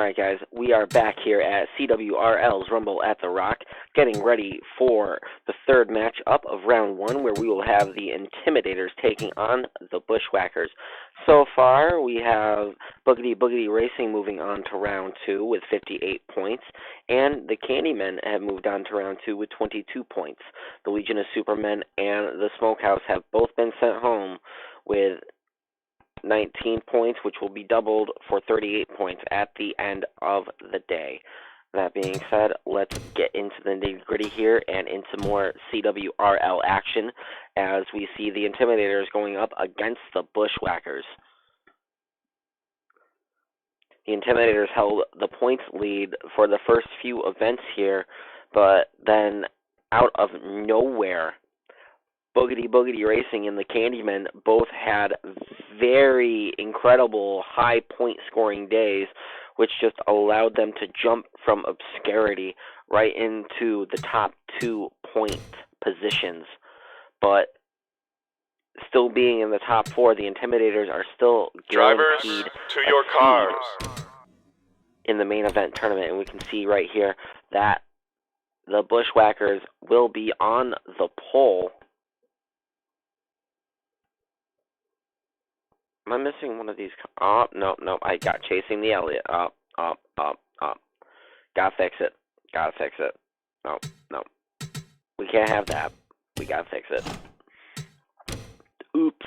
Alright guys, we are back here at CWRL's Rumble at the Rock, getting ready for the third matchup of round 1, where we will have the Intimidators taking on the Buschwhackers. So far, we have Boogity Boogity Racing moving on to round 2 with 58 points, and the Candymen have moved on to round 2 with 22 points. The Legion of Supermen and the Smokehouse have both been sent home with 19 points, which will be doubled for 38 points at the end of the day. That being said, let's get into the nitty-gritty here and into more CWRL action as we see the Intimidators going up against the Buschwhackers. The Intimidators held the points lead for the first few events here, but then out of nowhere, Boogity Boogity Racing and the Candymen both had very incredible high point scoring days, which just allowed them to jump from obscurity right into the top 2 point positions. But still being in the top 4, the Intimidators are still guaranteed to your cars in the main event tournament, and we can see right here that the Buschwhackers will be on the pole. Am I missing one of these? Oh, no, I got chasing the Elliot. Up. Gotta fix it. No. We can't have that. We gotta fix it. Oops.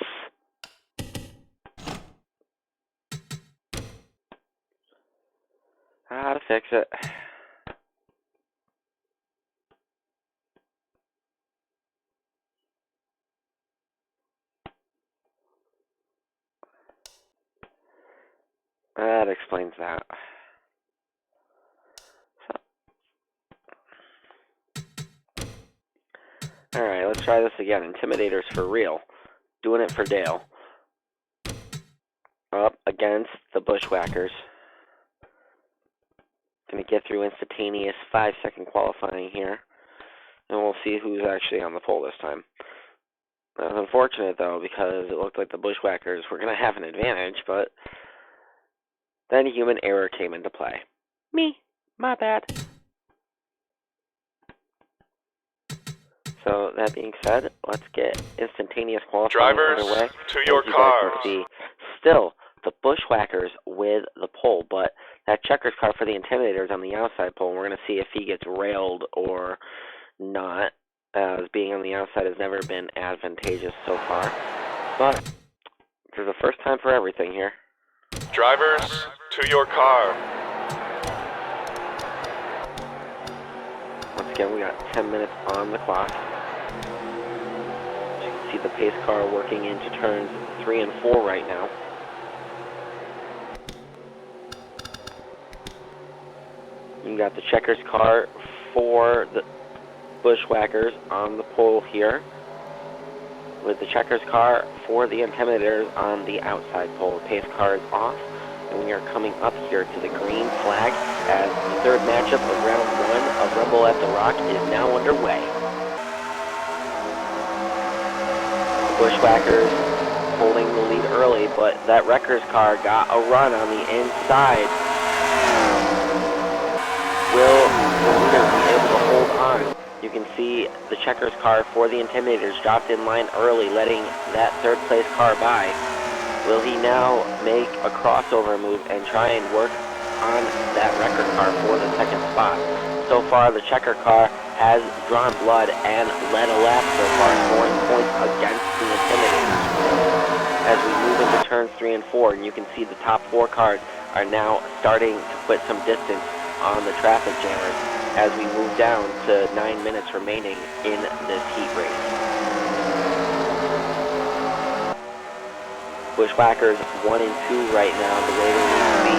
How to fix it. That explains that. Alright, let's try this again. Intimidators for real. Doing it for Dale. Up against the Buschwhackers. Gonna get through instantaneous 5-second qualifying here. And we'll see who's actually on the pole this time. That was unfortunate though, because it looked like the Buschwhackers were gonna have an advantage, but then human error came into play. Me. My bad. So, that being said, let's get instantaneous qualifying underway. To your cars. See, still, the Buschwhackers with the pole, but that checkers car for the Intimidators on the outside pole, and we're going to see if he gets railed or not, as being on the outside has never been advantageous so far. But, there's a first time for everything here. Drivers, to your car. Once again, we got 10 minutes on the clock. As you can see the pace car working into turns 3 and 4 right now. You got the checkers car for the Buschwhackers on the pole here, with the checkers car for the Intimidators on the outside pole. The pace car is off, and we are coming up here to the green flag as the third matchup of round 1 of Rumble at the Rock is now underway. The Buschwhackers holding the lead early, but that wreckers car got a run on the inside. Will the leader be able to hold on? You can see the checkers car for the Intimidators dropped in line early, letting that third place car by. Will he now make a crossover move and try and work on that wrecker car for the second spot? So far, the checker car has drawn blood and led a lap so far, scoring points against the Intimidators. As we move into turns 3 and 4, and you can see the top 4 cars are now starting to put some distance on the traffic jammers as we move down to 9 minutes remaining in this heat race. Buschwhackers 1 and 2 right now, the way they need to be,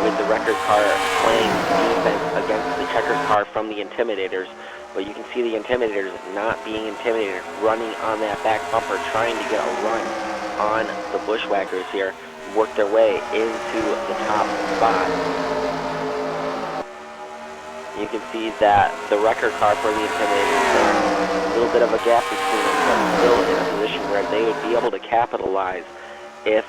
with the wreckers car playing defense against the checkers car from the Intimidators. But you can see the Intimidators not being intimidated, running on that back bumper, trying to get a run on the Buschwhackers here, work their way into the top spot. You can see that the wrecker car for the Intimidators, there's a little bit of a gap between them, but still in a position where they would be able to capitalize if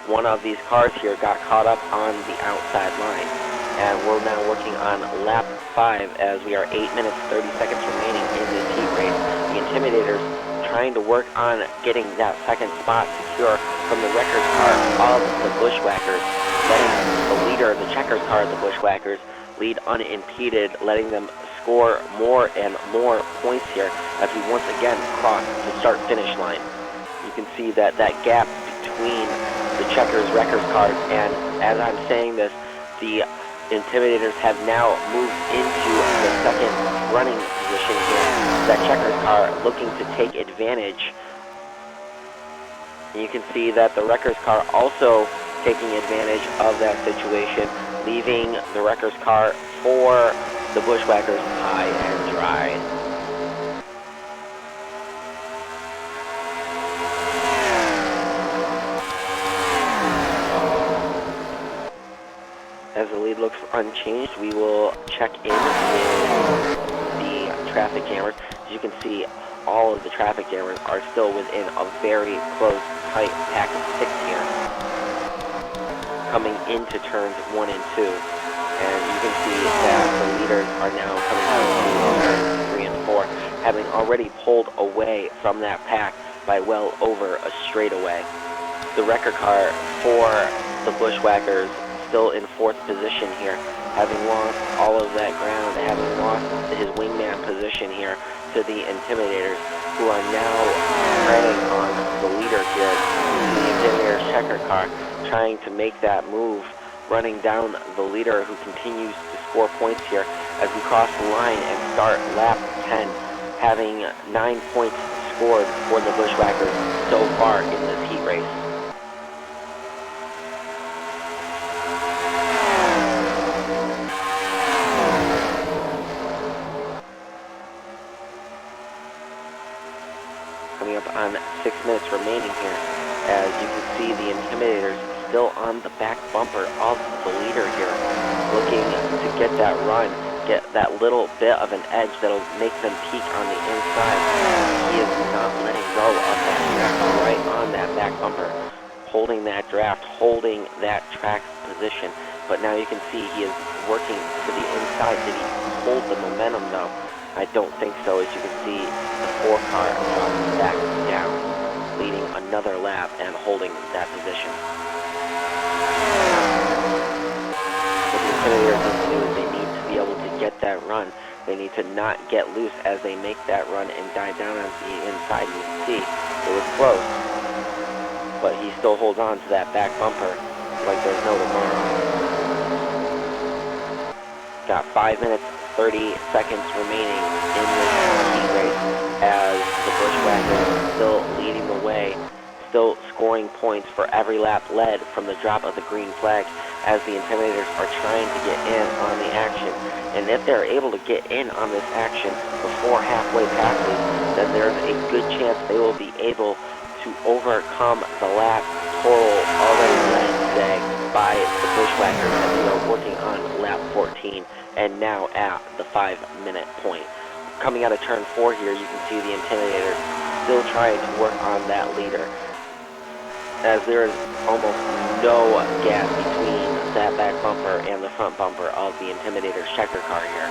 one of these cars here got caught up on the outside line. And we're now working on lap 5 as we are 8 minutes 30 seconds remaining in this heat race. The Intimidators trying to work on getting that second spot secure from the wreckers car of the Buschwhackers, letting the leader, the checkers car of the Buschwhackers, lead unimpeded, letting them score more and more points here as we once again cross the start-finish line. You can see that gap between the checkers wreckers cars, and as I'm saying this, the Intimidators have now moved into the second running position here. That checkers car looking to take advantage. And you can see that the wreckers car also taking advantage of that situation, leaving the wreckers car for the Buschwhackers high and dry. As the lead looks unchanged, we will check in with the traffic cameras. As you can see, all of the traffic cameras are still within a very close, tight pack of 6 here, coming into turns 1 and 2. And you can see that the leaders are now coming into turns 3 and 4, having already pulled away from that pack by well over a straightaway. The wrecker car for the Buschwhackers still in 4th position here, having lost all of that ground, having lost his wingman position here to the Intimidators, who are now preying on the leader here. The Intimidators checker car trying to make that move, running down the leader, who continues to score points here as we cross the line and start lap 10, having 9 points scored for the Buschwhackers so far in this heat race. Coming up on 6 minutes remaining here, as you can see the Intimidators still on the back bumper of the leader here, looking to get that run, get that little bit of an edge that'll make them peak on the inside. He is not letting go of that draft, right on that back bumper, holding that draft, holding that track position. But now you can see he is working to the inside. Did he hold the momentum though? I don't think so. As you can see, the 4 car drops back down, leading another lap and holding that position. What the Intimidators need to do is they need to be able to get that run. They need to not get loose as they make that run and dive down on the inside. You can see it was close, but he still holds on to that back bumper like there's no tomorrow. Got 5 minutes 30 seconds remaining in this heat race as the Buschwhackers still leading the way, still scoring points for every lap led from the drop of the green flag, as the Intimidators are trying to get in on the action. And if they're able to get in on this action before halfway passes, then there's a good chance they will be able to overcome the lap total already led today by the Buschwhackers, as we are working on lap 14 and now at the 5-minute point. Coming out of turn 4 here, you can see the Intimidators still trying to work on that leader, as there is almost no gap between that back bumper and the front bumper of the Intimidators checker car here.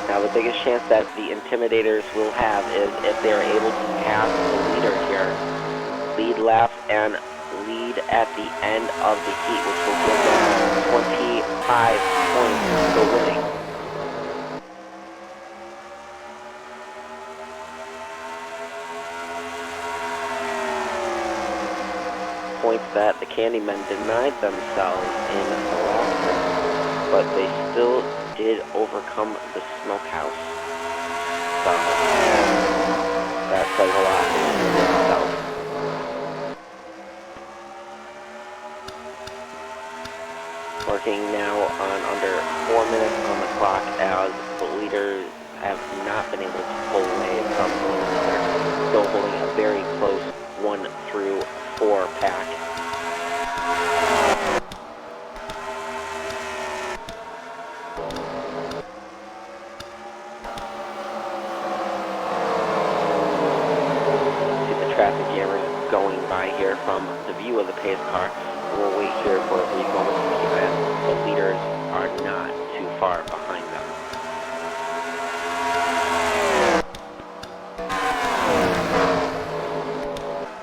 Now the biggest chance that the Intimidators will have is if they are able to pass the leader here, lead laps and lead at the end of the heat, which will give them 25 points for winning. Points that the Candymen denied themselves in the last race, but they still did overcome the smokehouse. So that says a lot in itself. Working now on under 4 minutes on the clock, as the leaders have not been able to pull away from one another, still holding a very close 1 through 4 pack. traffic jammers going by here from the view of the pace car. We'll wait here for a brief moment to see that the leaders are not too far behind them.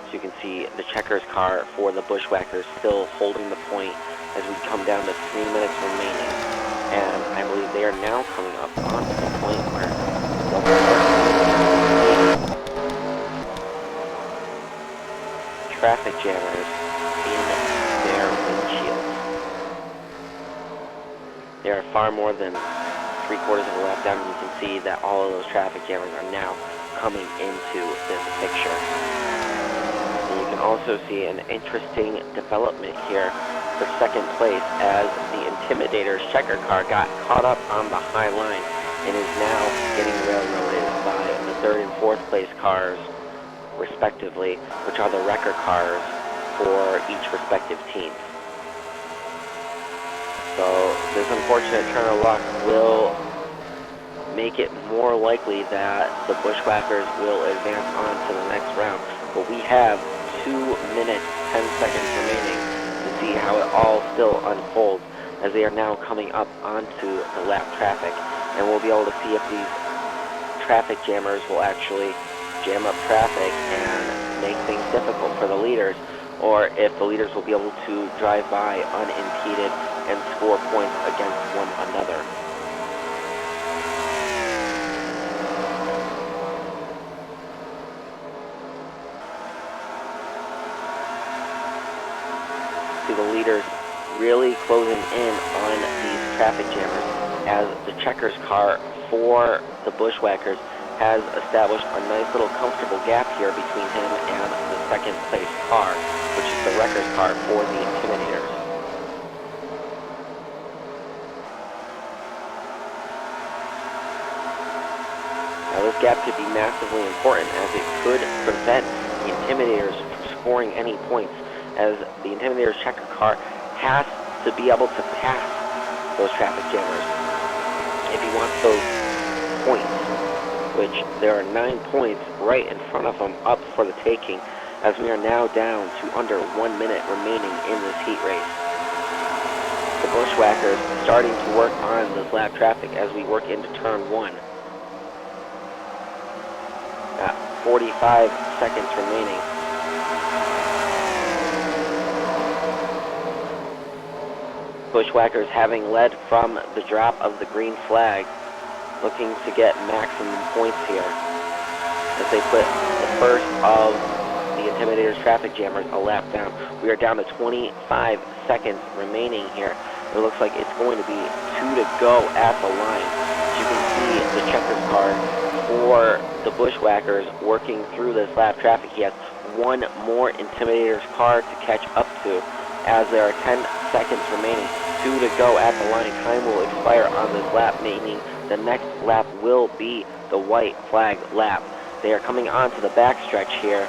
So you can see the checkers car for the Buschwhackers still holding the point as we come down to 3 minutes remaining. And I believe they are now coming up onto the point where they'll start traffic jammers in their windshields. They are far more than 3/4 of a lap down, and you can see that all of those traffic jammers are now coming into this picture. And you can also see an interesting development here for second place as the Intimidators checker car got caught up on the high line and is now getting railroaded by the third and fourth place cars respectively, which are the wrecker cars for each respective team. So this unfortunate turn of luck will make it more likely that the Buschwhackers will advance on to the next round. But we have 2 minutes, 10 seconds remaining to see how it all still unfolds as they are now coming up onto the lap traffic. And we'll be able to see if these traffic jammers will actually jam up traffic and make things difficult for the leaders, or if the leaders will be able to drive by unimpeded and score points against one another. See the leaders really closing in on these traffic jammers as the checkers car for the Buschwhackers has established a nice little comfortable gap here between him and the second place car, which is the wreckers car for the Intimidators. Now this gap could be massively important as it could prevent the Intimidators from scoring any points, as the Intimidators checker car has to be able to pass those traffic jammers if he wants those points, which there are 9 points right in front of him up for the taking, as we are now down to under 1 minute remaining in this heat race. The Buschwhackers starting to work on this lap traffic as we work into turn 1. At 45 seconds remaining. Buschwhackers having led from the drop of the green flag, looking to get maximum points here as they put the first of the Intimidators traffic jammers a lap down. We are down to 25 seconds remaining here. It looks like it's going to be 2 to go at the line. As you can see the checkers car for the Buschwhackers working through this lap traffic. He has 1 more Intimidators car to catch up to as there are 10 seconds remaining. 2 to go at the line. Time will expire on this lap, meaning the next lap will be the white flag lap. They are coming onto the backstretch here.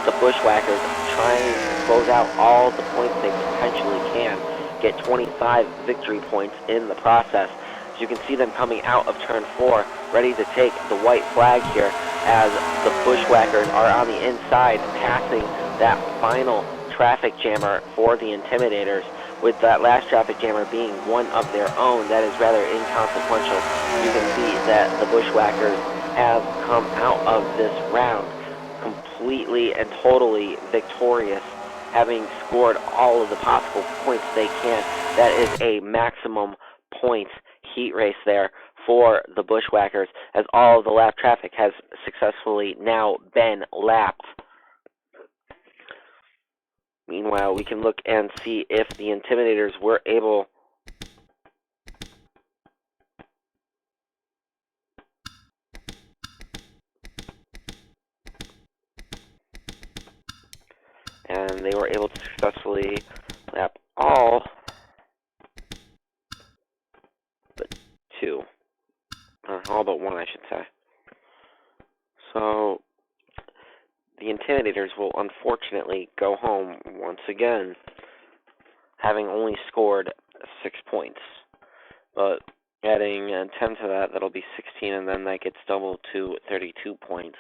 The Buschwhackers trying to close out all the points they potentially can. Get 25 victory points in the process. As you can see them coming out of turn 4, ready to take the white flag here as the Buschwhackers are on the inside, passing that final traffic jammer for the Intimidators, with that last traffic jammer being one of their own that is rather inconsequential. You can see that the Buschwhackers have come out of this round completely and totally victorious, having scored all of the possible points they can. That is a maximum points heat race there for the Buschwhackers, as all of the lap traffic has successfully now been lapped. Meanwhile, we can look and see if the Intimidators were able to successfully lap all but 2, or all but 1, I should say. So the Intimidators will unfortunately go home once again, having only scored 6 points. But adding 10 to that, that'll be 16, and then that gets doubled to 32 points.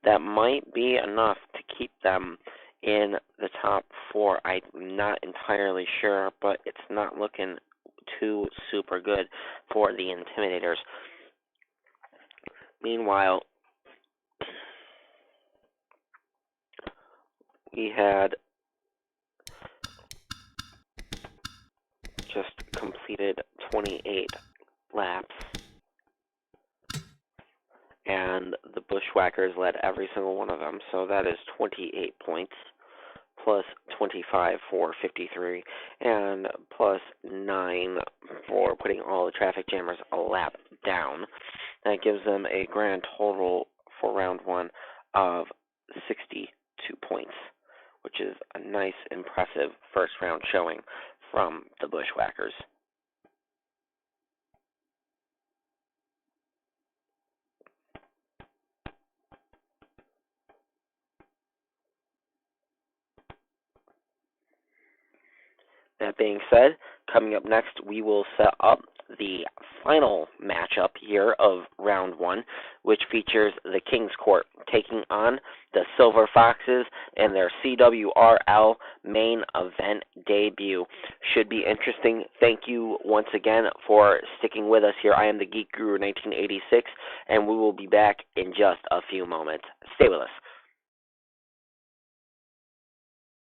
that might be enough to keep them in the top 4. I'm not entirely sure, but it's not looking too super good for the Intimidators. Meanwhile, we had just completed 28 laps, and the Buschwhackers led every single one of them, so that is 28 points, plus 25 for 53, and plus 9 for putting all the traffic jammers a lap down. That gives them a grand total for round 1 of 62 points, which is a nice, impressive first round showing from the Buschwhackers. That being said, coming up next, we will set up the final matchup here of round 1, which features the King's Court taking on the Silver Foxes in their CWRL main event debut. Should be interesting. Thank you once again for sticking with us here. I am the Geek Guru 1986, and we will be back in just a few moments. Stay with us.